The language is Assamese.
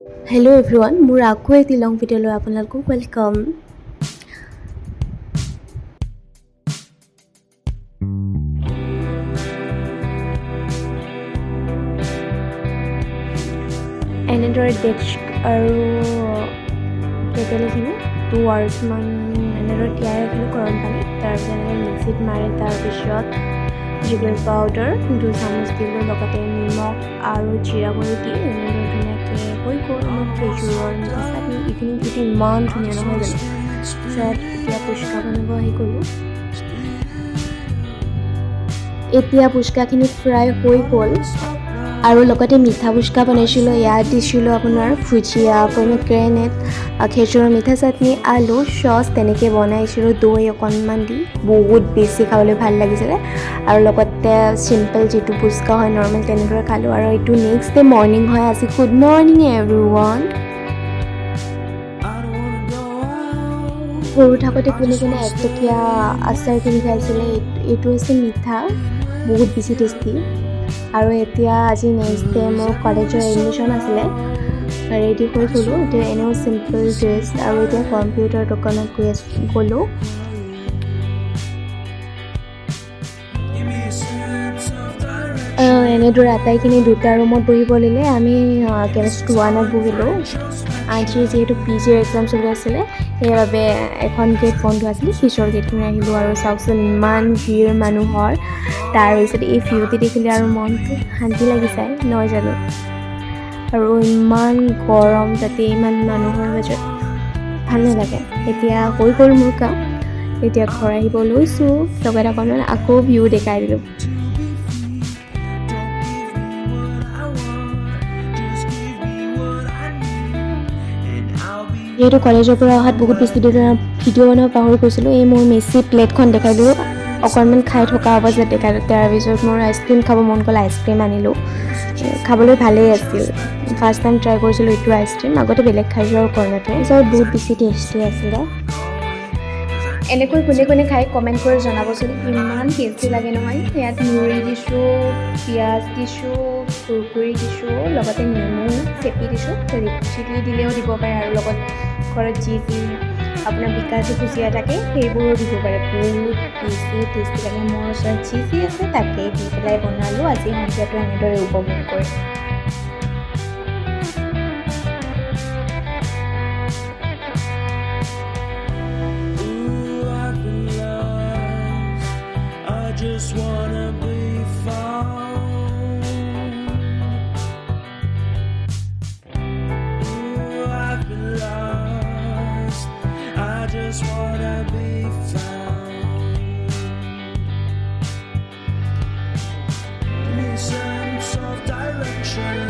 Hello everyone, মোৰ আকৌ এটি লং ভিডিঅ'লৈ আপোনালোকক ৱেলকাম। এনেদৰে ডেস্ক আৰু কেটেলিখিনি 2 hours মান এনেদৰে তিয়াই ৰাখিলোঁ গৰম পানীত। তাৰপিছত এনেদৰে মিক্সিত মাৰি তাৰপিছত জিগৰ পাউডাৰ 2 চামুচ দিলোঁ, লগতে নিমখ আৰু জিৰা গুড়ি দি এনেদৰে ধুনীয়াকৈ হৈ গ'ল মোৰ খেজুৰৰ মিঠা চাটনি। ইভিনিং এইটো ইমান ধুনীয়া নহয় জানো। তাৰপিছত এতিয়া পুচকা বনাব আহি গ'লোঁ। এতিয়া পুচকাখিনি ফ্ৰাই হৈ গ'ল আৰু লগতে মিঠা পুচকা বনাইছিলোঁ। ইয়াত দিছিলোঁ আপোনাৰ ভুজিয়া, পমেগ্ৰেনেট, খেজুৰৰ মিঠা চাটনি, আলু, চচ তেনেকৈ বনাইছিলোঁ দৈ অকণমান দি। বহুত বেছি খাবলৈ ভাল লাগিছিলে আৰু লগতে চিম্পল যিটো পুচকা হয় নৰ্মেল তেনেদৰে খালোঁ। আৰু এইটো নেক্সট ডে মৰ্ণিং হয় আজি। Good morning everyone. সৰু থাকোঁতে কোনে কোনে 1 টকীয়া আচাৰ কিনি খাইছিলে। এইটো হৈছে মিঠা, বহুত বেছি টেষ্টি। আৰু এতিয়া আজি নেক্সট ডে মোৰ কলেজৰ এডমিশ্যন আছিলে, ৰেডি হৈ গ'লোঁ। এতিয়া এনেও চিম্পল ড্ৰেছ আৰু এতিয়া কম্পিউটাৰ দোকানত গ'লোঁ। এনেদৰে আটাইখিনি দুটা ৰুমত বহিব ল'লে। আমি কেমিষ্ট্ৰি 1ত বহিলোঁ। আজি যিহেতু PG এক্সাম চলি আছিলে সেইবাবে এখন গেট বন্ধ আছিলে, পিছৰ গেটখিনি আহিলোঁ। আৰু চাওকচোন ইমান ভিৰ মানুহৰ। তাৰপিছত এই ভিউটি দেখিলে আৰু মনটো শান্তি লাগি যায় নহয় জানো। আৰু ইমান গৰম, তাতে ইমান মানুহৰ মাজত ভাল নালাগে। এতিয়া হৈ গ'ল মোৰ কাম, এতিয়া ঘৰ আহিব লৈছোঁ। লগত অকণমান আকৌ ভিউ দেখাই দিলোঁ। যিহেতু কলেজৰ পৰা অহাত বহুত বেছি দেৰি ভিডিঅ' বনাব পাহৰি গৈছিলোঁ। এই মোৰ মেচি প্লেটখন দেখাই দিলোঁ, অকণমান খাই থকা অৱস্থাত দেখাই দিলোঁ। তাৰপিছত মোৰ আইচক্ৰীম খাব মন গ'ল, আইচক্ৰীম আনিলোঁ। খাবলৈ ভালেই আছিল, ফাৰ্ষ্ট টাইম ট্ৰাই কৰিছিলোঁ এইটো আইচক্ৰীম। আগতে বেলেগ খাইছোঁ আৰু কৰ্ণাটো পিছত বহুত বেছি টেষ্টি আছিলে। এনেকৈ কোনে কোনে খাই কমেণ্ট কৰি জনাবচোন, ইমান টেষ্টি লাগে নহয়। ইয়াত মুড়ি দিছোঁ, পিঁয়াজ দিছোঁ, কুৰকুৰি দিছোঁ, লগতে নেমু চেপি দিছোঁ। ৰেড চিলি দিলেও দিব পাৰে আৰু লগত ঘৰত যি আপোনাৰ বিকাজী ভুজিয়া থাকে সেইবোৰো দিব পাৰে। বহুত বেছি টেষ্টি লাগে। মোৰ ওচৰত যি আছে তাকেই দি পেলাই বনালোঁ আজি সন্ধিয়াটো এনেদৰে উপভোগ কৰি। Just wanna be found. Ooh, I've been lost. I just wanna be found. Give me some self-direction.